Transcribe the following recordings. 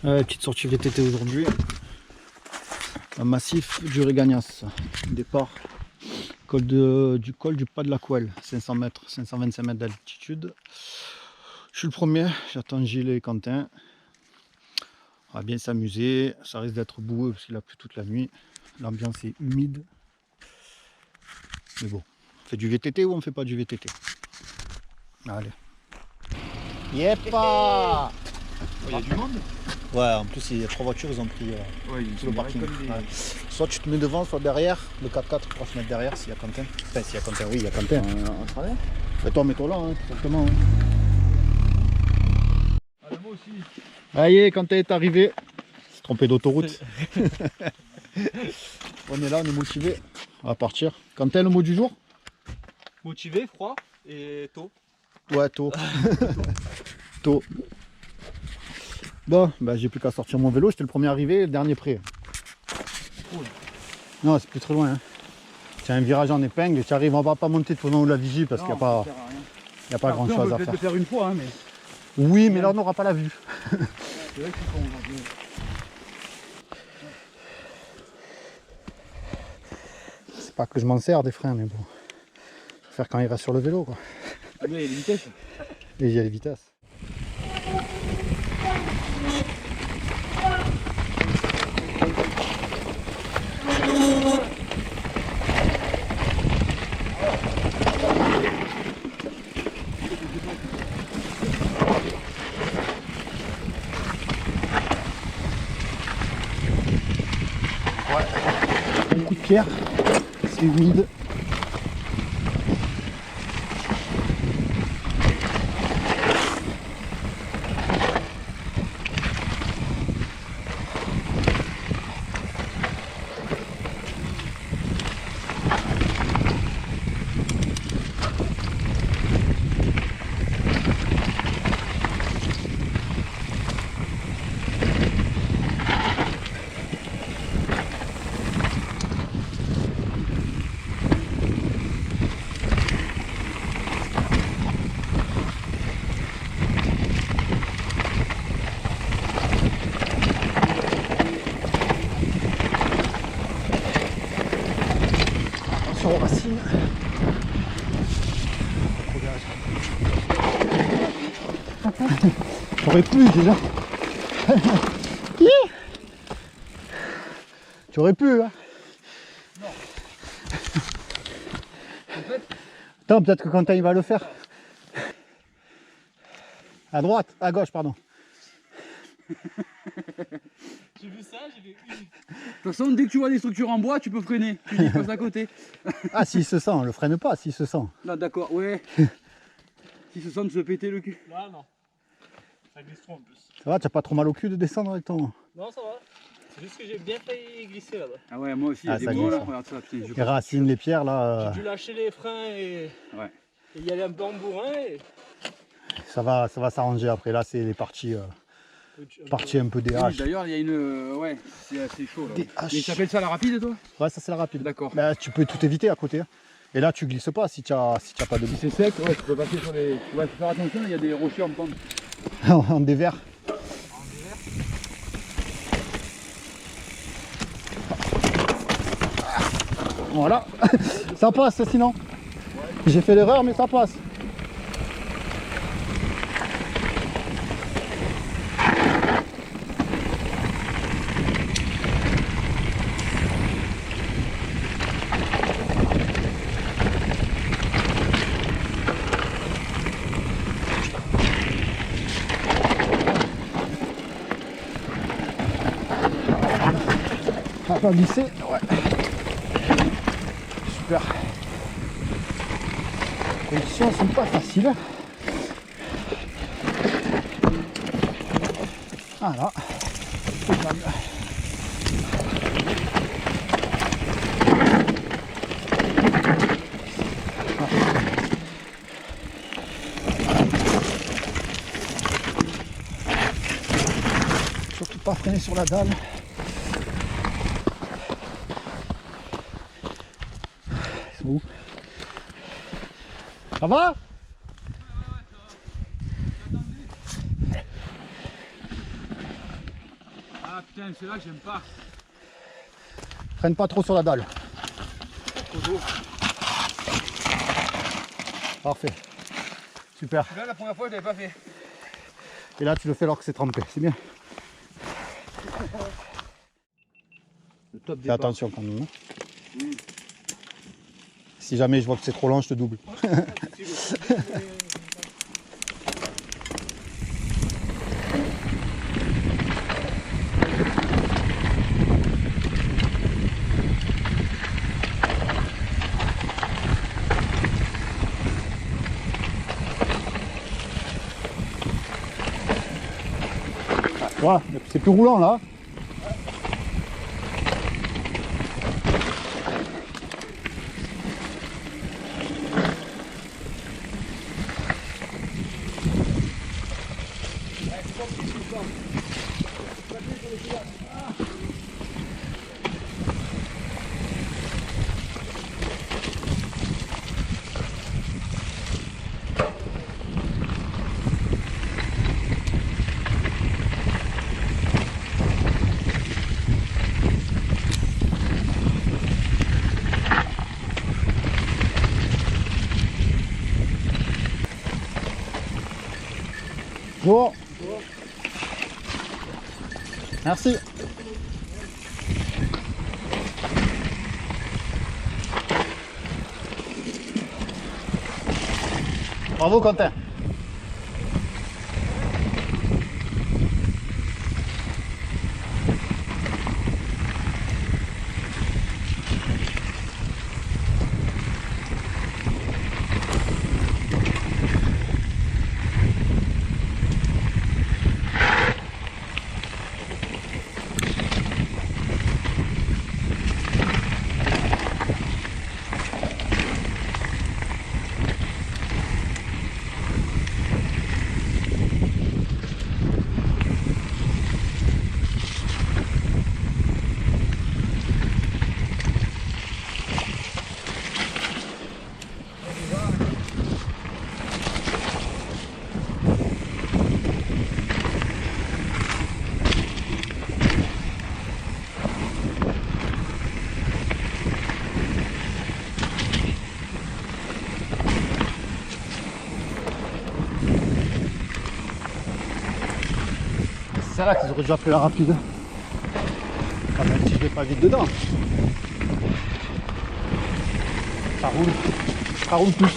Petite sortie VTT aujourd'hui. Un massif du Régagnas. Départ du col du Pas de la Couelle, 500 mètres, 525 mètres d'altitude. Je suis le premier, j'attends Gilles et Quentin. On va bien s'amuser, ça risque d'être boueux parce qu'il a plu toute la nuit. L'ambiance est humide. Mais bon, on fait du VTT ou on fait pas du VTT? Allez. Yepa! Il y a du monde. Ouais, en plus, il y a 3 voitures, ils ont pris tout le parking. Des... Ouais. Soit tu te mets devant, soit derrière. Le 4x4 pourra se mettre derrière s'il y a Quentin. Enfin, s'il y a Quentin, oui, il y a Quentin. En travers. Mais toi, mets-toi là, hein, tout simplement. Hein. Ah, moi aussi. Allez, Quentin est arrivé. Il s'est trompé d'autoroute. On est là, on est motivé. On va partir. Quentin, le mot du jour? Motivé, froid et tôt. Ouais, tôt. Tôt. Bon, bah, j'ai plus qu'à sortir mon vélo. J'étais le premier arrivé, le dernier prêt. Cool. Non, c'est plus très loin. Hein. Tu as un virage en épingle, tu arrives, on va pas monter pendant la vigie parce qu'il n'y a pas, grand chose à faire. On peut le faire une fois, hein, mais... Oui, mais là on n'aura pas la vue. C'est vrai que c'est con aujourd'hui. C'est pas que je m'en sers des freins, mais bon. Je vais faire quand il reste sur le vélo, quoi. Ah, mais il y a les vitesses. Et il y a les vitesses. Un coup de pierre, c'est humide. Attention aux racines. J'aurais pu déjà. Tu aurais pu, hein. Non. En fait... Attends, peut-être que Quentin il va le faire. À droite, à gauche, pardon. J'ai vu ça, j'ai vu... De toute façon, dès que tu vois des structures en bois, tu peux freiner. Tu dis passe à côté. Ah, s'il se sent, on le freine pas, s'il se sent. Non, d'accord, ouais. S'il se sent de se péter le cul. Là, non. Ça glisse trop en plus. Ça va, t'as pas trop mal au cul de descendre avec ton... Non, ça va. C'est juste que j'ai bien failli glisser là-bas. Ah ouais, moi aussi, il y Ah, a des ça gros glisse. là. Regarde ça, putain, Les racines, les pierres, là, J'ai dû lâcher les freins et y aller un peu en bourrin. Et... ça va s'arranger après. Là, c'est les parties un peu des Oui, haches. d'ailleurs, il y a une... Ouais, c'est assez chaud là. Des haches. Mais tu appelles ça la rapide, toi? Ouais, ça c'est la rapide. D'accord. Bah, tu peux tout éviter à côté. Hein. Et là, tu glisses pas si tu as pas de Si c'est sec, ouais, tu peux passer sur les... Ouais, faut faire attention, il y a des rochers en pente. en dévers. Voilà, ça passe sinon. J'ai fait l'erreur, mais ça passe. Ça va pas glisser, ouais. Super. Les conditions sont pas faciles. Voilà. C'est pas mieux. Surtout pas freiner sur la dalle. Ils sont où? Ça va? Ah putain, c'est là que j'aime pas. Freine pas trop sur la dalle. Parfait. Super. Là, la première fois, je l'avais pas fait. Et là, tu le fais alors que c'est trempé. C'est bien. Le top Fais attention quand même. Si jamais je vois que c'est trop long, je te double. Voilà, c'est plus roulant là. Bon. Merci. Bravo Quentin. C'est celle-là qu'ils auraient déjà fait la rapide. Enfin, même si je vais pas vite dedans. Ça roule plus.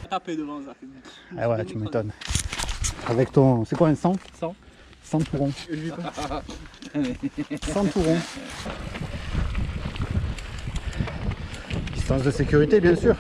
Taper devant ça. Ah ouais, tu m'étonnes. Avec ton. C'est quoi un 100 100. 100 tourons. 100 tourons. Distance de sécurité, bien sûr.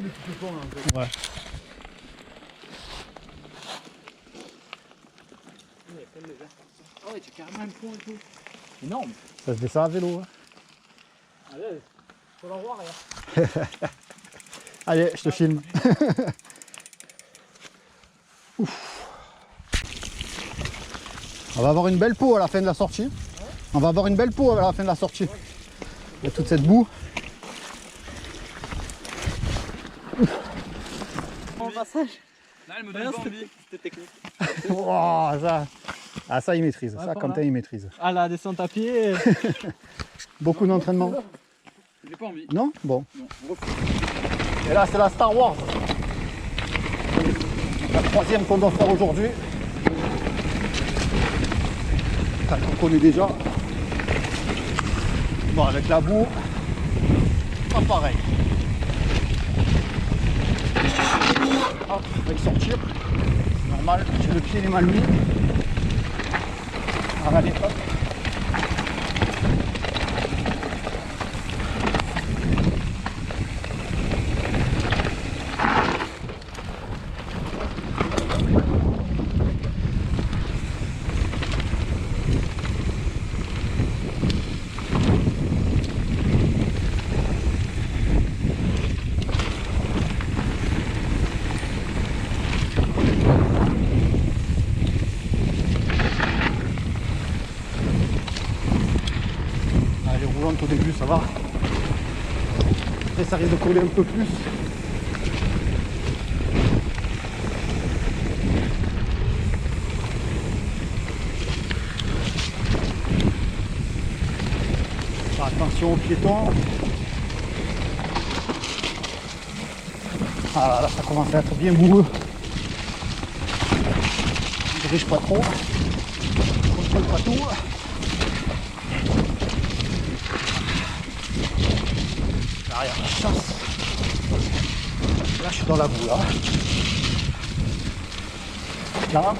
petits ponts là en fait. Ouais. Ah ouais, tu as carrément un pont et tout. Énorme. Ça se descend à vélo. Hein. Allez, faut l'en voir, regarde. Allez, je te filme. Ouf. On va avoir une belle peau à la fin de la sortie. On va avoir une belle peau à la fin de la sortie. Il y a toute cette boue. En passage. Là, elle me donne pas envie. C'était technique. Oh, ça. Ah, ça, il maîtrise. Ouais, Ça, par Quentin, là. il maîtrise. Ah, la descente à pied. Beaucoup d'entraînement. J'ai pas envie. Non? Bon. Non, on refuse. Et là, c'est la Star Wars. La troisième qu'on doit faire aujourd'hui. On connaît déjà. Bon, avec la boue, pas pareil. Hop, on va y sortir. Normal, j'ai le pied, il est mal mis. Allez, hop. Allez, roulante au début, ça va. Après, ça risque de coller un peu plus. Attention aux piétons. Ah là, ça commence à être bien boueux. Je dirige pas trop. Je contrôle pas tout. Derrière la chasse. Là, je suis dans la boue, là. Là.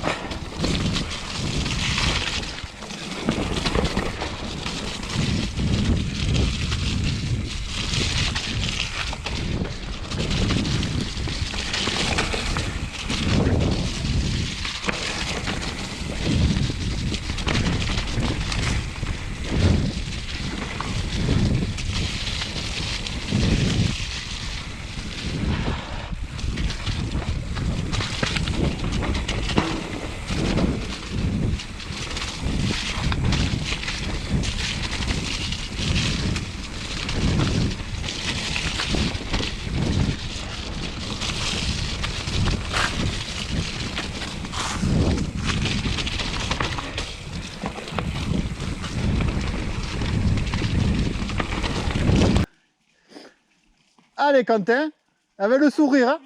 Allez, Quentin, avec le sourire, hein.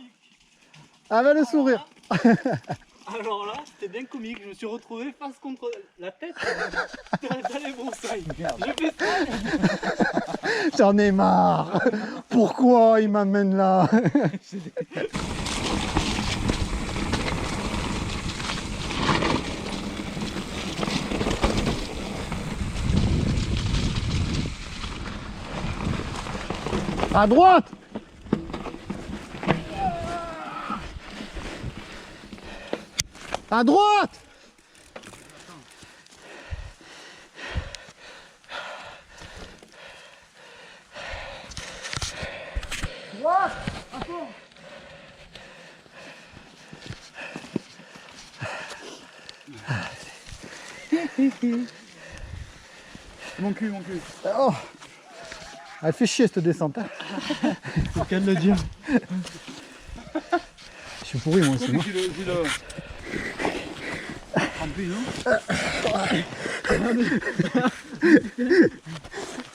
Avec le sourire. Alors là, c'était bien comique. Je me suis retrouvé face contre la tête dans les broussailles. J'ai fait ça. J'en ai marre. Pourquoi il m'amène là? À droite. À droite. Mon cul, mon cul. Oh. Elle fait chier cette descente. Hein. C'est qu'à le dire. Je suis pourri moi aussi. J'ai le... rempli, non?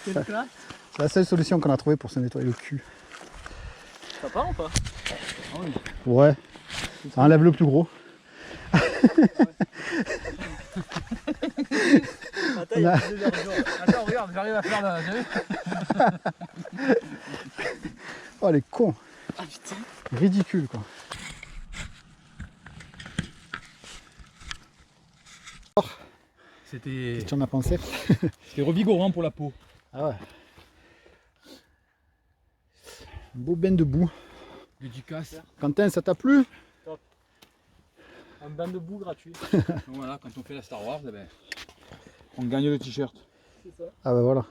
C'est classe. C'est la seule solution qu'on a trouvée pour se nettoyer le cul. Ça part ou pas? Ouais. Ça enlève le plus gros. Attends, il y a plus de verre. Attends, regarde, j'arrive à faire la... Oh les cons. Ah putain. Ridicule quoi. C'était Qu'est-ce que tu en as pensé? revigorant pour la peau. Ah ouais. Un beau bain de boue. Dédicace. Quentin, ça t'a plu? Un bain de boue gratuit. Donc voilà, quand on fait la Star Wars, eh ben, on gagne le t-shirt. C'est ça. Ah bah voilà,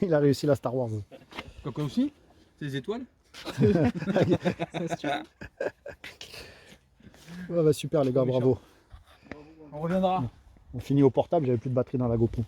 il a réussi la Star Wars. Coco aussi? C'est des étoiles? Ouais, bah super les gars, bravo. On reviendra. On finit au portable, j'avais plus de batterie dans la GoPro.